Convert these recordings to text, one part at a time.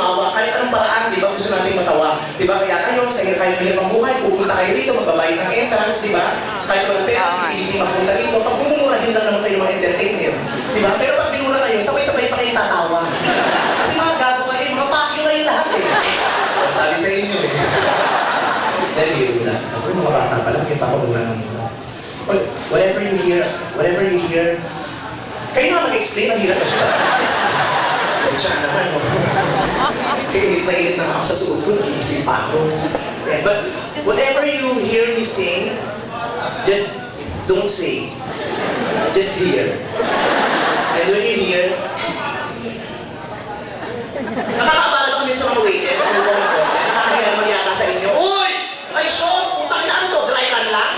tumawa. Kahit anong paraan, di ba, gusto natin matawa. Di ba, kaya kayo, sa kahit hirap ang buhay, pupunta kayo rito, magbabayad ng entrance, di ba? Kahit walang pera, hindi mapunta rito. Pag bumumurahin lang naman kayo mga entertainer. Di ba? Pero pag binura kayo, sabay-sabay pa kayo tatawa. Kasi mga gago kayo, mga pakyo kayo lahat eh. Sabi sa inyo eh. Dahil biro lang. Ako yung mga bata pa lang, yung pakulan ng muna. Whatever you hear, kayo nga mag-explain, ang hirap na siya. Diyan naman, no? Init na init na ako sa suot ko, nakiisip pa ako. But whatever you hear me sing, just don't say. Just hear. And when you hear, nakakaabala kami sa mga waiter, ano ba ng order? Nakakahiya naman yata sa inyo. Uy! Ay, Sean! Putang na ano to? Dry run lang?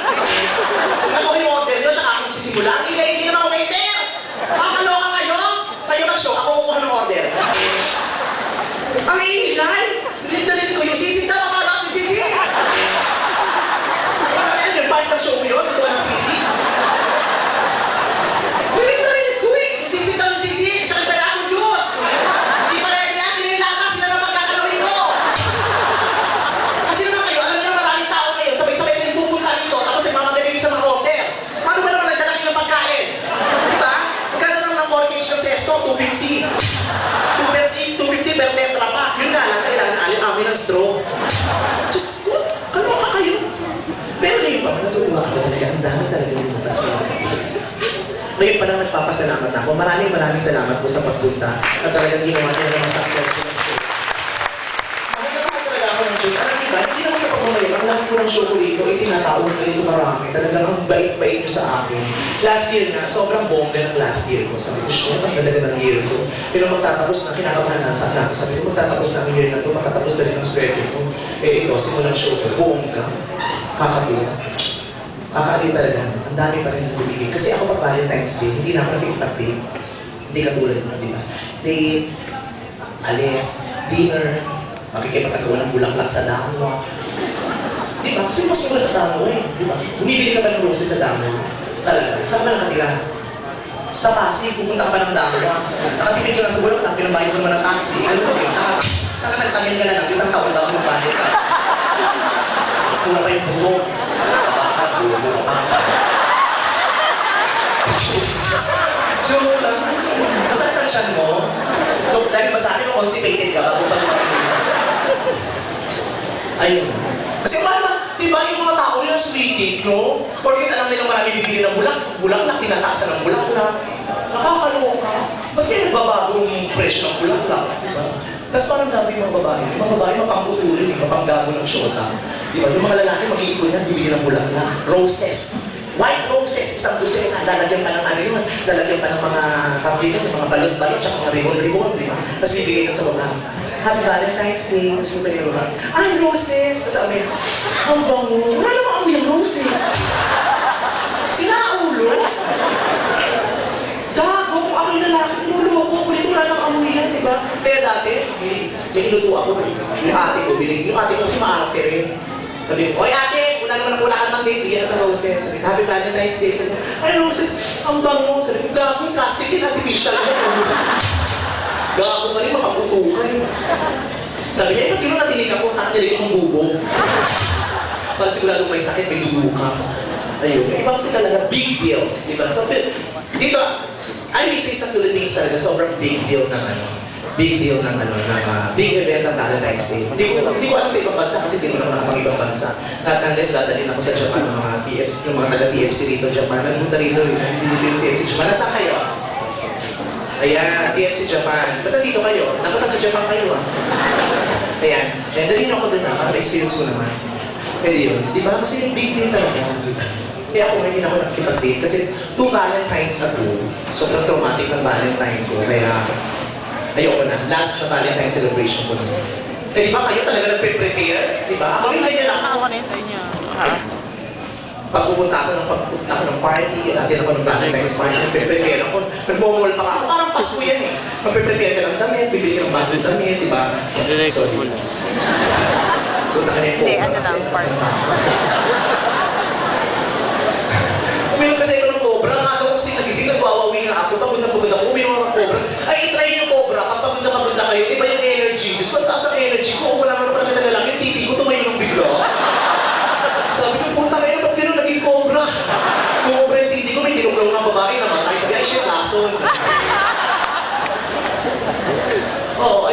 Ano yung order nyo? Tsaka ako magsisimula. Ang ingay-ingay naman mga waiter! Makakaloka kayo? Kayo mag-show, ako kukuha ng order. Ang iingay! Narinig ko yung sisig na makala yung sisig! Ano yung part ng show mo yun? Ito ng sisig? Narinig ko eh! Yung sisig daw yung sisig! Tsaka yung pala akong juice! Di pa rin yan! Pinilaka sila na magkakalawin ko! Kasi naman kayo, alam niyo na maraming tao kayo, sabay-sabay kayo pupunta dito, tapos ay mamadali sa mga order. Paano ba naman nagdala kayo ng pagkain? Di ba? Magkano lang ng mortgage ng sesto? 250. 250 per tetra pa. Yun nga lang, kailangan amin ng straw. Just, ano ka kayo? Pero ngayon pa, natutuwa ka talaga. Ang dami talaga yung butas na ngayon pa lang nagpapasalamat ako. Maraming salamat po sa pagpunta at talagang ginawa niya naman successful ang show. Makikita talaga ako ng Diyos. Alam niyo ba, hindi naman sa pagmamayon, ang laki ko ng show ko rito, ay tinatawag na rito marami. Talagang ang bait-bait niyo sa akin. Last year nga, sobrang bongga ng last year ko. Sabi ko, siya, ang talaga ng year ko. Pero magtatapos na, kinakabahan na sa akin. Sabi ko, magtatapos na ang year na ito, makatapos na rin ang swerte ko. Eh ito, simulang show ko, bongga, kakatila. Kakatila talaga. Ang dami pa rin nabibigay. Kasi ako pag Valentine's Day, hindi na ako nabigpag-date. Hindi katulad mo, di ba? Date, alis, dinner, makikipagkagawa ng bulaklak sa damo. Di ba? Kasi mas mura sa damo eh. Di ba? Bumibili ka ba ng roses sa damo? Talaga. Saan ka ba nakatira? Sa Pasig, pupunta ka pa ng damo. Nakatipid ka lang sa bulaklak, pinambayad mo naman ng taxi. Ano ba yun? Saan ka nagtangin ka na lang? Isang taon daw ng balik. Mas mura pa yung buto. Tabakan, buto. Joke lang. Masakit ang tiyan mo? Dahil ba sa akin, constipated ka bago pa tumatingin? Ayun. Kasi di ba yung mga tao nila sweetie, no? Porque alam nila marami bibili ng bulaklak, tinataasan ng bulaklak. Nakakaloka. Ba't kaya nagbabago yung presyo ng bulaklak? Diba? Tapos parang dami yung mga babae. Yung mga babae mapangputulin, mapanggago ng syota. Diba? Yung mga lalaki mag-iipon yan, bibili ng bulaklak. Roses. White roses, isang dosena, lalagyan ka ng ano yun, lalagyan ka ng mga kapito, ng mga balot-balot, tsaka mga ribon-ribon, di ba? Tapos bibigay ka sa mga, Happy Valentine's Day, tapos mo pa yung mga, ay, roses! Tapos sabi, ang bango, wala namang amoy yung roses. Sinaulo? Gago, kung amoy lalaki, nuloko, kulit wala namang amoy yan, di ba? Kaya dati, may inuto ako, yung ate ko, binigay yung ate ko kasi maarte rin. Sabi ko, oy ate, wala ka namang date, bigyan ka ng roses. Sabi ko, Happy Valentine's Day. Sabi ko, ay roses, ang bango. Sabi ko, gago, plastic yun, artificial yun. Gago ka rin, makaputukan. Sabi niya, ba't yun natinig ako, natinig akong bubo. Para siguradong may sakit, may dugo ka. Ayun, yung iba kasi talaga, big deal. Diba? So, dito, I may say sa Philippines talaga, sobrang big deal ng ano. Big deal ng ano, ng big event ng Valentine's Day. Hindi ko alam sa ibang bansa kasi hindi mo naman nakapang ibang bansa. Not unless dadalhin ako sa Japan ng mga PFC, yung mga taga-PFC rito, Japan. Nagpunta rito, yung PFC Japan. Nasaan kayo? Ayan, PFC Japan. Ba't nandito kayo? Napunta sa Japan kayo ah. Ayan, and dalhin ako doon na, para experience ko naman. Pwede yun. Di ba? Kasi yung big deal talaga. Kaya ako ngayon ako nakikipag-date kasi 2 Valentines ago, sobrang traumatic ng Valentine ko. Kaya ayoko na. Last na Valentine celebration ko naman. Eh, di ba kayo talaga nagpe-prepare? Di ba? Ako rin ganyan ako. Ako rin sa inyo. Pag pupunta ako ng party, atin ako ng Valentine's party, nagpe-prepare ako. Nagmomol pa ako. Parang Pasko yan eh. Magpe-prepare ka ng damit, bibili ka ng bagong damit, di ba? Sorry. Punta ka na yung Hindi, ano lang, party. Uminom kasi ako ng Cobra. Ang ako kasi nagising, nagwawawi nga ako. Pagod na ako. Uminom ako ng Cobra. Ay, itry yung Cobra. Kapag pagod na kayo, iba yung energy. Diyos ko,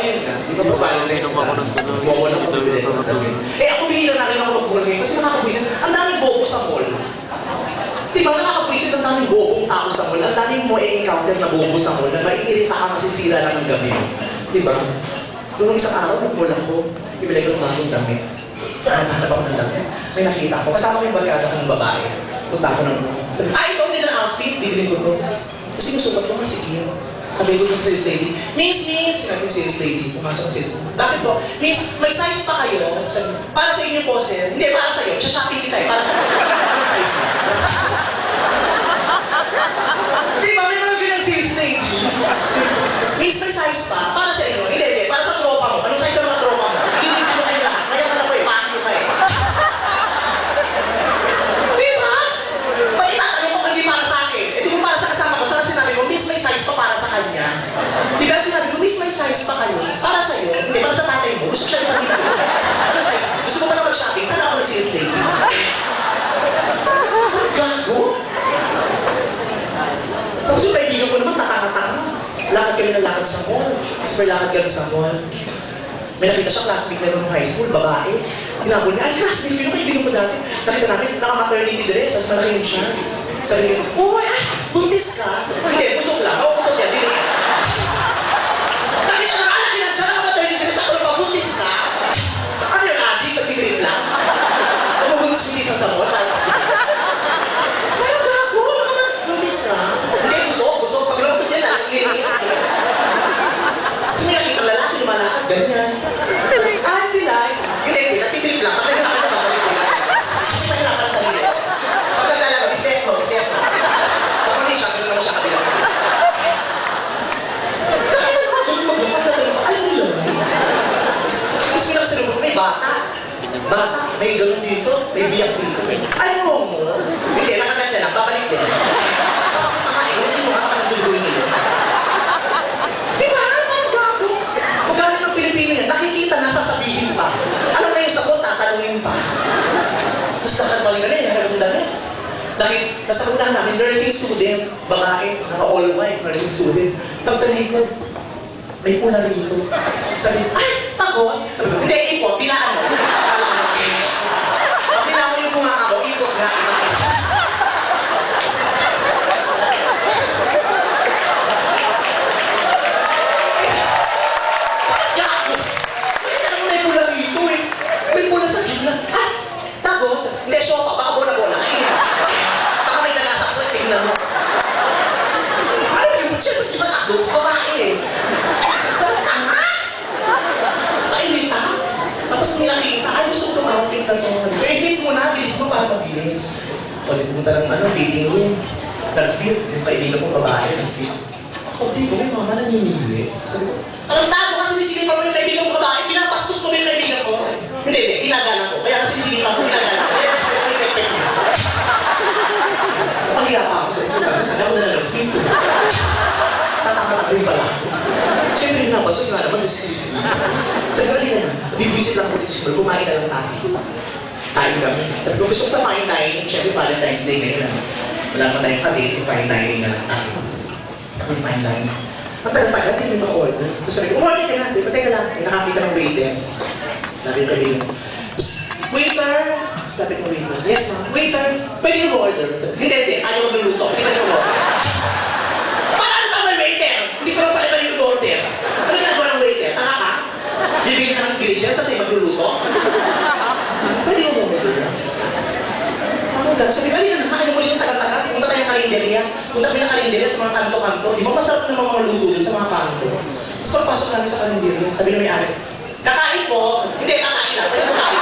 yun nga. Di ba ba Valentine's ka? Bobo na ako bibili ng damit. Eh ako bihira na rin ako mag-mall ngayon kasi nakakabwisit. Ang daming bobo sa mall. Di ba nakakabwisit ang daming bobong tao sa mall? Ang daming mo i-encounter na bobo sa mall na maiirita ka kasi sira lang ng gabi. Di ba? Noong isang araw, nag-mall ako. Ibili ko ng bagong damit. Hanap ako ng damit. May nakita ko. Kasama ko yung barkada kong babae. Punta ako ng ito, hindi na outfit. Bibili ko to. Kasi nasukat ko, masigil. Sabi ko sa sales lady, Miss, sinabi ko sales lady, pumasok ang sales lady. Bakit po? Miss, may size pa kayo? Sabi, para sa inyo po, sir. Hindi, para sa'yo. Shopping kita eh, para sa'yo. Anong size mo? Di ba, may mga ganyan sales lady? Miss, may size pa? Para sa inyo? Hindi, para sa tropa mo. Anong size ng mga tropa mo? Hindi ko kayo lahat. Mayaman ako eh, bakit mo kayo? Di ba? Pati tatanong ko kung hindi para sa akin. Eh, di kung para sa kasama ko, sana sinabi ko, Miss, may size pa para sa kanya. Di ba sinabi ko, Miss, may size pa kayo? Para sa'yo? Hindi, para sa tatay mo. Gusto ko siya yung pamilya. Ano size? Gusto mo ba na mag-shopping? Sana ako nag-sales lady. Gago? Tapos yung kaibigan ko naman, nakakatanga. Lakad kami ng lakad sa mall. Super lakad kami sa mall. May nakita siya, classmate na nung high school, babae. Tinabol niya, ay, classmate ko yung kaibigan ko dati. Nakita namin, naka-maternity dress, tapos malaki yung siya. Sabi niya, uy, buntis ka? Sabi ko, hindi, gusto ko lang. Nauutot niya, hindi niya. Nakita na malaki ng siya, naka-maternity dress, ako na buntis ka? Ano yung adik, nag-grip lang? Buntis-buntisan sa mall, parang gago, buntis ka? Hindi, busog. Pag nauutot niya lang, hindi. Kasi may nakita lalaki, lumalakad, ganyan. Pilay. Hindi, natitrip lang. Pag naglalakad na babalik nila. Kasi mahirapan ang sarili. Pag naglalakad, step mo. Tapos hindi siya, gano'n naman siya kabila. Nakita naman, gano'n maglakad na gano'n. Alam mo lang. Tapos may nakasalubog ko, may bata. May gano'n dito, may biyak dito. Alam mo mo? Hindi, nakaganda lang, babalik din. Tapos kamain, hindi mo kapag nagdulugoy nila. Nakikita na, sasabihin pa. Alam na yung sagot, tatanungin pa. Mas nakatmaling ka na, nakarap ng dami. Nasa unahan namin, nursing student, babae, naka-all white, nursing student. Pagtanig ko, may pula rito. Sabi, ay, takos. Hindi, ipot, dilaan mo. Pag dilaan mo yung bunga ako, ipot nga. Hindi, sopa. Baka bola-bola. Kainin mo. Baka may nagasak ko. Tingnan mo. Ano ba yung siya? Di ba taklos? Babae eh. Tanga! Kainin ha? Tapos may nakikita. Ay, gusto ko tumawagin na ito. Eh, hit mo na. Bilis mo para mabilis. Pag pumunta ng dating room. Nag-fit. Yung kaibigan kong babae. Nag-fit. Ako, di ko. May mama naninili. Sabi ko, alam tayo kasi nisilipan mo yung kaibigan kong babae. Pinapastos mo yung kaibigan ko. Hindi, ginagalan ko. Kaya kasi nisilipan ko, ginagalan ko. Mahirap ako sa ito. Sana ko na nag-fit. Tatakot rin pala. Siyempre yung nabasok nga naman, nasisisi. Sabi ko, halika na. Bibisit lang ko dito. Siyempre, kumain na lang tayo. Kain kami. Sabi ko, gusto ko sa fine dining. Siyempre, Valentine's Day ngayon. Wala pa tayong kadate. Fine dining na lang tayo. Ako yung fine dining. Ang tagal-tagal, hindi mo order. Tapos sabi ko, umorder ka na. Sabi ko, teka lang. Nakakita ng waiter. Sabi ko, waiter! Sabi ko, waiter. Yes, ma'am. Waiter, pwede yung order. Hindi. Ayaw magluluto. Hindi pa yung order. Paano ka may waiter? Hindi ko lang pala yung order. Ano ginagawa ng waiter? Tanga ka? Bibigyan ka ng ingredients kasi magluluto? Pwede yung order. Ako lang. Sabi ko, alin na naman. Ayaw mo rin yung tagal-tagal. Punta tayo ng karinderya. Punta kami ng karinderya sa mga kanto-kanto. Di ba masarap na mga luto dun sa mga kanto? Tapos pagpasok namin sa karinderya, sabi na may-ari, kakain po. Hindi, kakain lang. Pwede kakain.